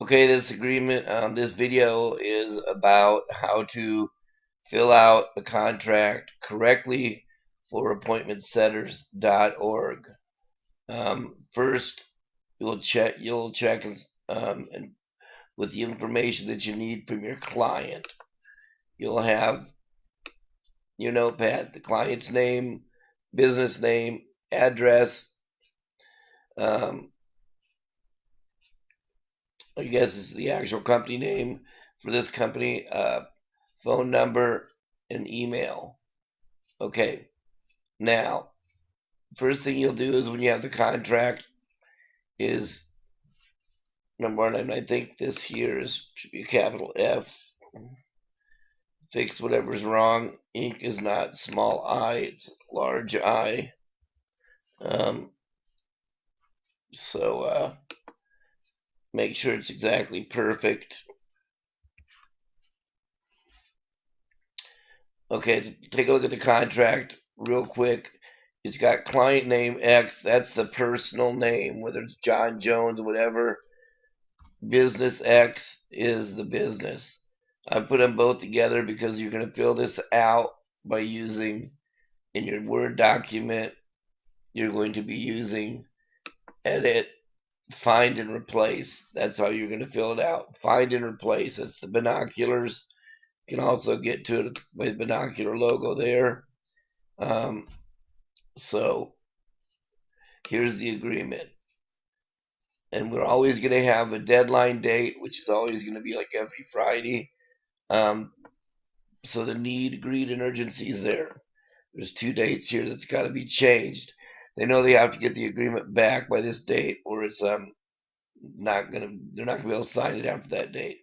Okay, this agreement, this video is about how to fill out a contract correctly for AppointmentSetters.org. First, you'll check and with the information that you need from your client. You'll have your notepad, the client's name, business name, address. I guess it's the actual company name for this company, phone number, and email. Okay, now, first thing you'll do is when you have the contract is number one, and I think this here should be a capital F. Fix whatever's wrong. Ink is not small I, it's large I. So make sure it's exactly perfect. Okay, take a look at the contract real quick. It's got client name X, that's the personal name, whether it's John Jones or whatever. Business X is the business. I put them both together because you're going to fill this out by using, in your Word document, you're going to be using edit, find, and replace. That's how you're going to fill it out. Find and replace. That's the binoculars. You can also get to it with binocular logo there. So here's the agreement. And we're always going to have a deadline date, which is always going to be like every Friday. So the need, greed, and urgency is there. There's 2 dates here that's got to be changed. They know they have to get the agreement back by this date, or it's they're not gonna be able to sign it after that date.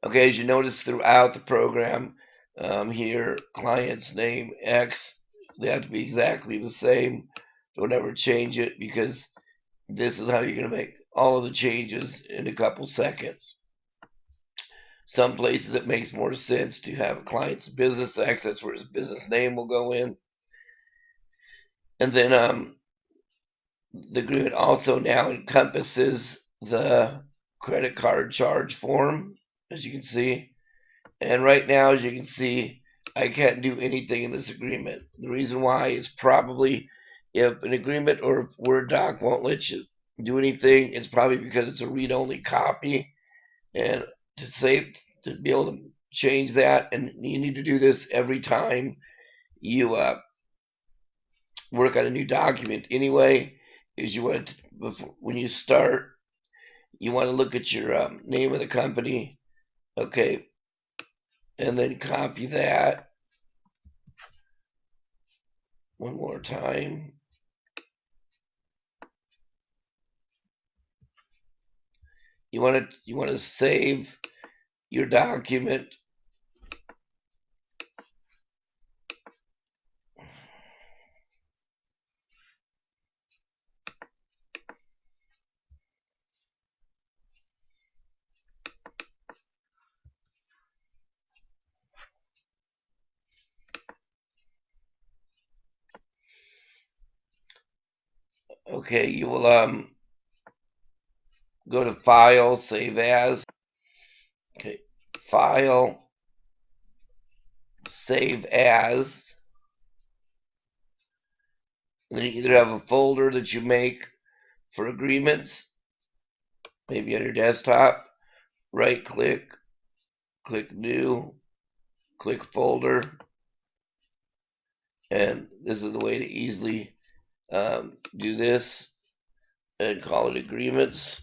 Okay, as you notice throughout the program, here client's name X, they have to be exactly the same. Don't ever change it because this is how you're gonna make all of the changes in a couple seconds. Some places it makes more sense to have a client's business X, that's where his business name will go in. And then the agreement also now encompasses the credit card charge form, as you can see. And right now, as you can see, I can't do anything in this agreement. The reason why is probably if an agreement or Word doc won't let you do anything, it's probably because it's a read-only copy. And to be able to change that, and you need to do this every time you work on a new document anyway, is you want to, when you start, you want to look at your name of the company, okay, and then copy that one more time. You want to save your document. Okay, you will go to File, Save As. Okay, File, Save As. And then you either have a folder that you make for agreements, maybe on your desktop. Right click, click New, click Folder, and this is the way to easily do this and call it agreements.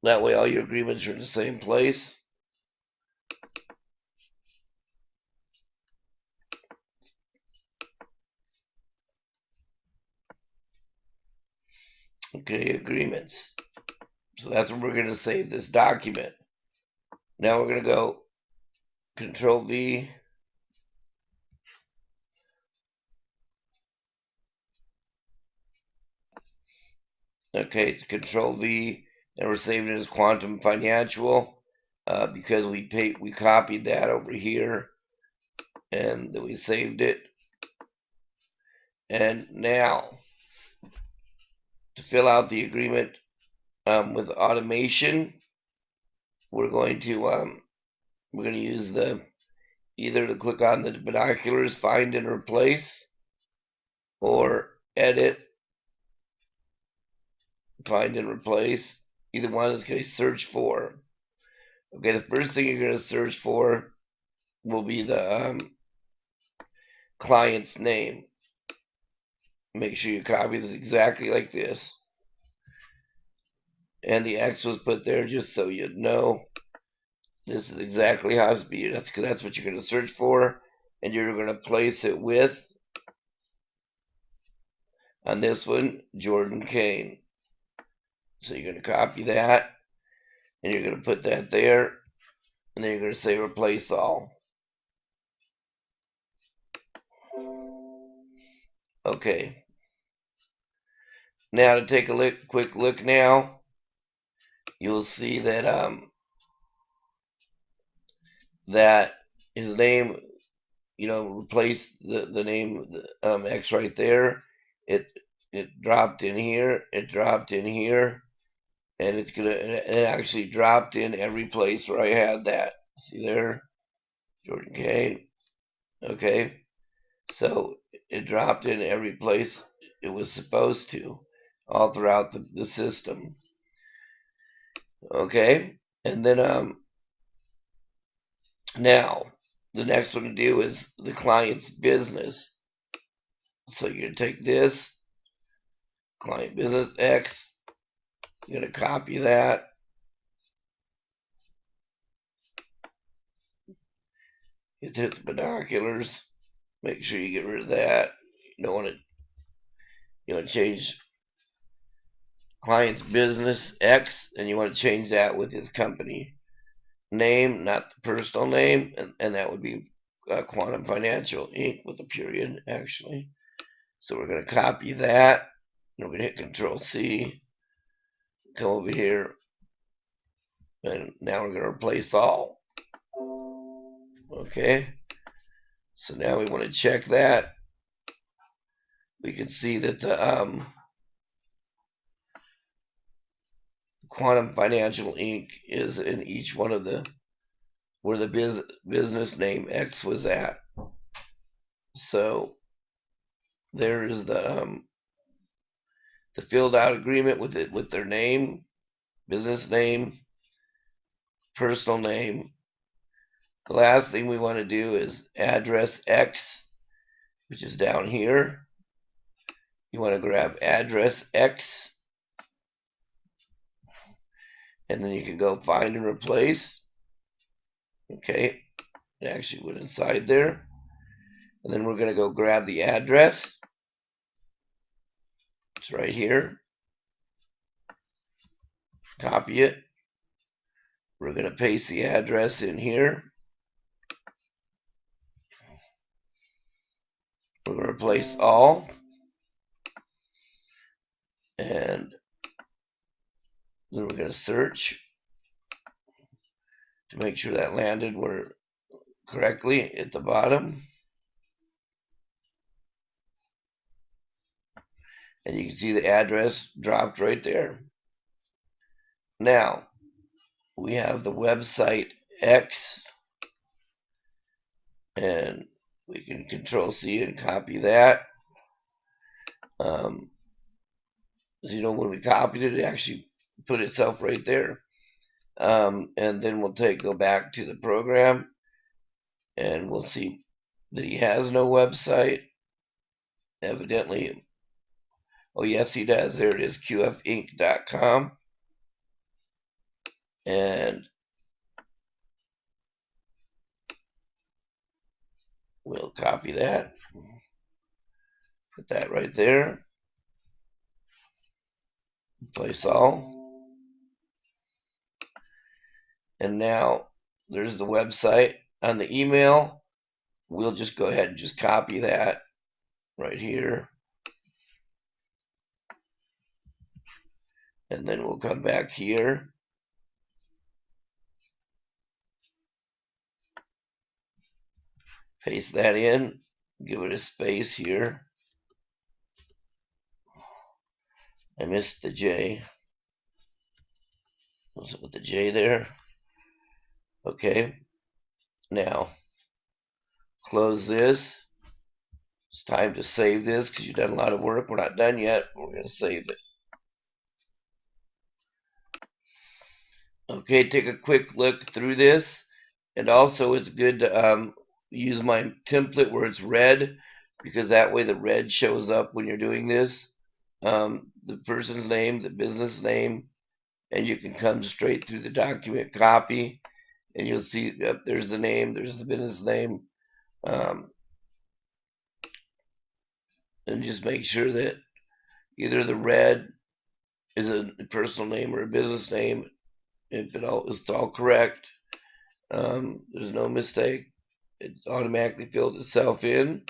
That way all your agreements are in the same place. Okay, agreements. So that's where we're going to save this document. Now we're going to go Control V. Okay, it's Control V, and we're saving it as Quantum Financial because we copied that over here, and then we saved it. And now to fill out the agreement, with automation, we're going to use either to click on the binoculars, find and replace, or edit, find and replace. Either one is going to search for. Okay, the first thing you're going to search for will be the client's name. Make sure you copy this exactly like this. And the X was put there just so you'd know this is exactly how it's be. That's what you're going to search for, and you're going to place it with, on this one, Jordan Kane. So you're going to copy that, and you're going to put that there, and then you're going to say replace all. Okay. Now to take a quick look now, you'll see that that his name, replace the name X right there. It dropped in here. It dropped in here, and it actually dropped in every place where I had that. See there, Jordan Kane. Okay, so it dropped in every place it was supposed to, all throughout the system. Okay, and then now the next one to do is the client's business. So you're going to take this, client business X, you're going to copy that. You hit the binoculars, make sure you get rid of that. You don't want to, change client's business X, and you want to change that with his company name, not the personal name, and that would be Quantum Financial Inc. with a period, actually. So we're going to copy that. We're going to hit Control C, come over here, and now we're going to replace all. Okay, so now we want to check that. We can see that the Quantum Financial Inc. is in each one of where the business name X was at. So there is the filled out agreement with their name, business name, personal name. The last thing we want to do is address X, which is down here. You want to grab address X, and then you can go find and replace. Okay, it actually went inside there. And then we're going to go grab the address. It's right here. Copy it. We're going to paste the address in here. We're going to replace all. And then we're going to search to make sure that landed correctly at the bottom. And you can see the address dropped right there. Now, we have the website X, and we can Control C and copy that. When we copied it, it actually put itself right there. And then we'll go back to the program, and we'll see that he has no website. Evidently, oh yes, he does. There it is, qfinc.com. And we'll copy that. Put that right there. Place all. And now there's the website. On the email, we'll just go ahead and just copy that right here. And then we'll come back here. Paste that in. Give it a space here. I missed the J. with the J there. Okay, now close this. It's time to save this because you've done a lot of work. We're not done yet. We're going to save it. Okay, take a quick look through this. And also it's good to use my template where it's red, because that way the red shows up when you're doing this. The person's name, the business name, and you can come straight through the document copy, and you'll see there's the name, there's the business name, and just make sure that either the red is a personal name or a business name. If it's all correct, there's no mistake. It's automatically filled itself in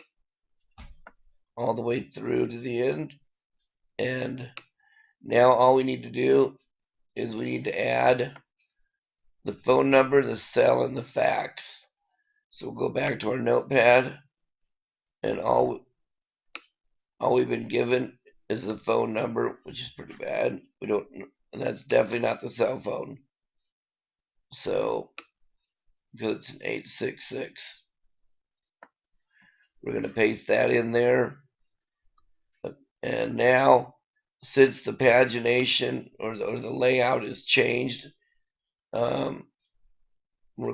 all the way through to the end. And now all we need to do is we need to add the phone number, the cell, and the fax. So we'll go back to our notepad, and all we've been given is the phone number, which is pretty bad. And that's definitely not the cell phone. So, because it's an 866. We're going to paste that in there. And now, since the pagination or the layout is changed, we're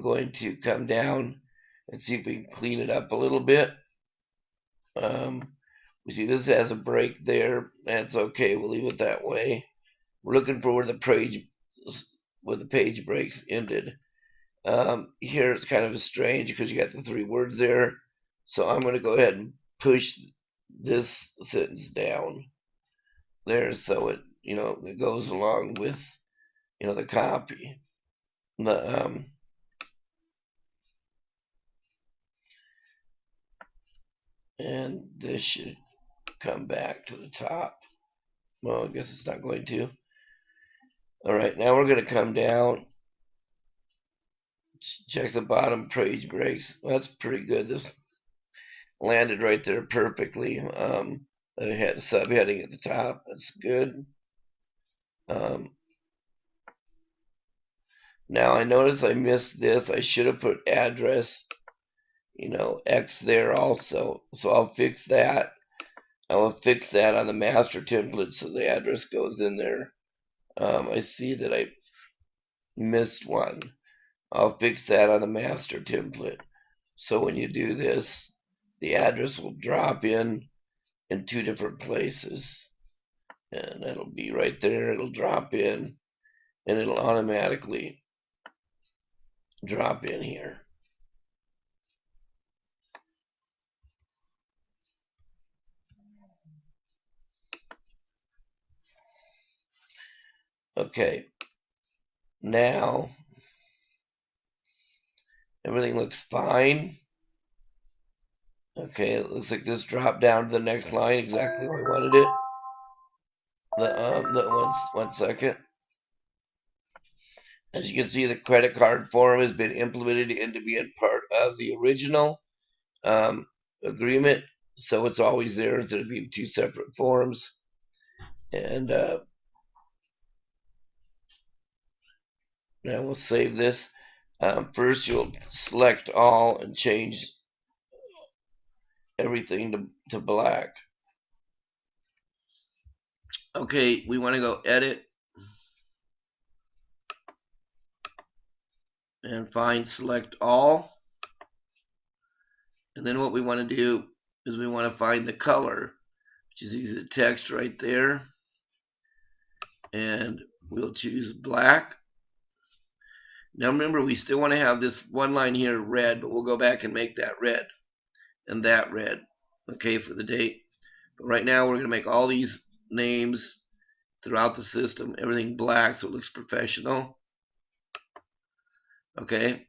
going to come down and see if we can clean it up a little bit. We see this has a break there. That's okay. We'll leave it that way. We're looking for where the page breaks ended. Here it's kind of strange because you got the 3 words there. So I'm going to go ahead and push this sentence down there so it it goes along with the copy. And this should come back to the top. Well, I guess it's not going to. All right, now we're going to come down. Check the bottom page breaks. That's pretty good. This landed right there perfectly. I had a subheading at the top. That's good. Now I notice I missed this. I should have put address, X there also. So I'll fix that. I will fix that on the master template so the address goes in there. I see that I missed one. I'll fix that on the master template. So when you do this, the address will drop in 2 different places. And it'll be right there. It'll drop in, and it'll automatically drop in here. Okay. Now, everything looks fine. Okay, it looks like this dropped down to the next line exactly where I wanted it. One second. As you can see, the credit card form has been implemented into being part of the original agreement, so it's always there instead of being 2 separate forms. And now we'll save this. First, you'll select all and change everything to black. Okay, we want to go edit and find select all. And then what we want to do is we want to find the color, which is either the text right there. And we'll choose black. Now remember, we still want to have this one line here red, but we'll go back and make that red and that red, okay, for the date. But right now we're going to make all these names throughout the system, everything black so it looks professional. Okay.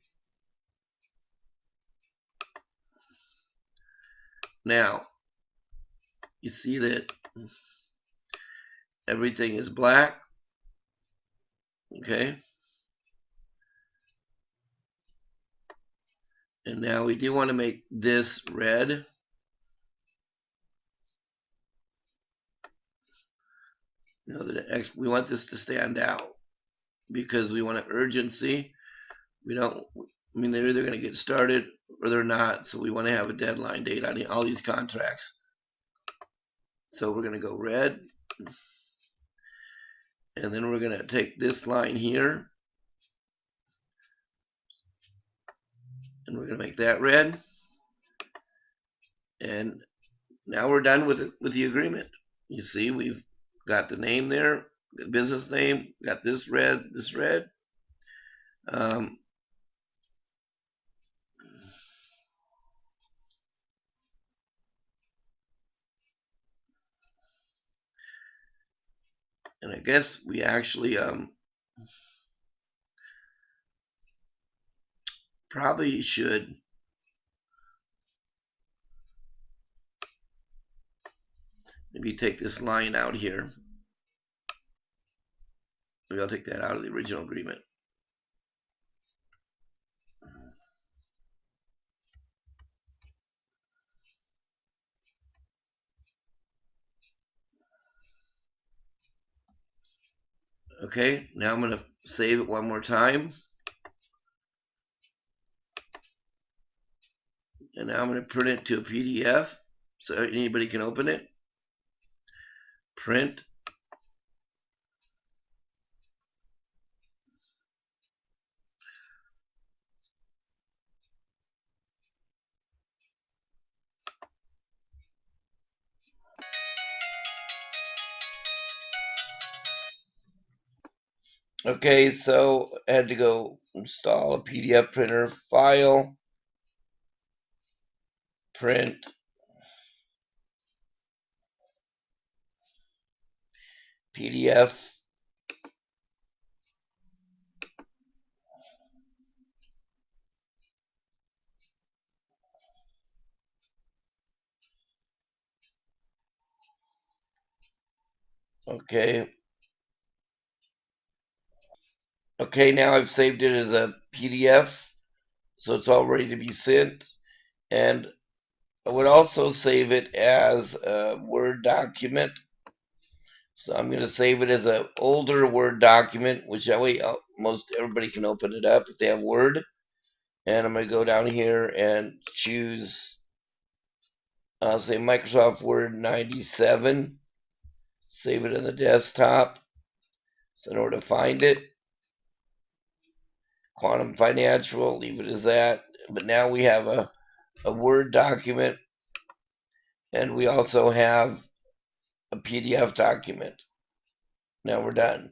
Now, you see that everything is black. Okay. And now we do want to make this red. We want this to stand out. because we want an urgency. We don't, I mean, they're either going to get started or they're not. So we want to have a deadline date on all these contracts. So we're going to go red. And then we're going to take this line here. And we're going to make that red. And now we're done with the agreement. You see, we've got the name there, the business name, got this red, this red. And I guess we actually probably should maybe take this line out here. Maybe I'll take that out of the original agreement. Okay, now I'm going to save it one more time. And now I'm going to print it to a PDF so anybody can open it. Print. Okay, so I had to go install a PDF printer, file, print, PDF. Okay. Okay, now I've saved it as a PDF, so it's all ready to be sent. And I would also save it as a Word document. So I'm going to save it as an older Word document, which that way most everybody can open it up if they have Word. And I'm going to go down here and choose, say Microsoft Word 97. Save it in the desktop. So in order to find it, Quantum Financial, leave it as that. But now we have a Word document, and we also have a PDF document. Now we're done.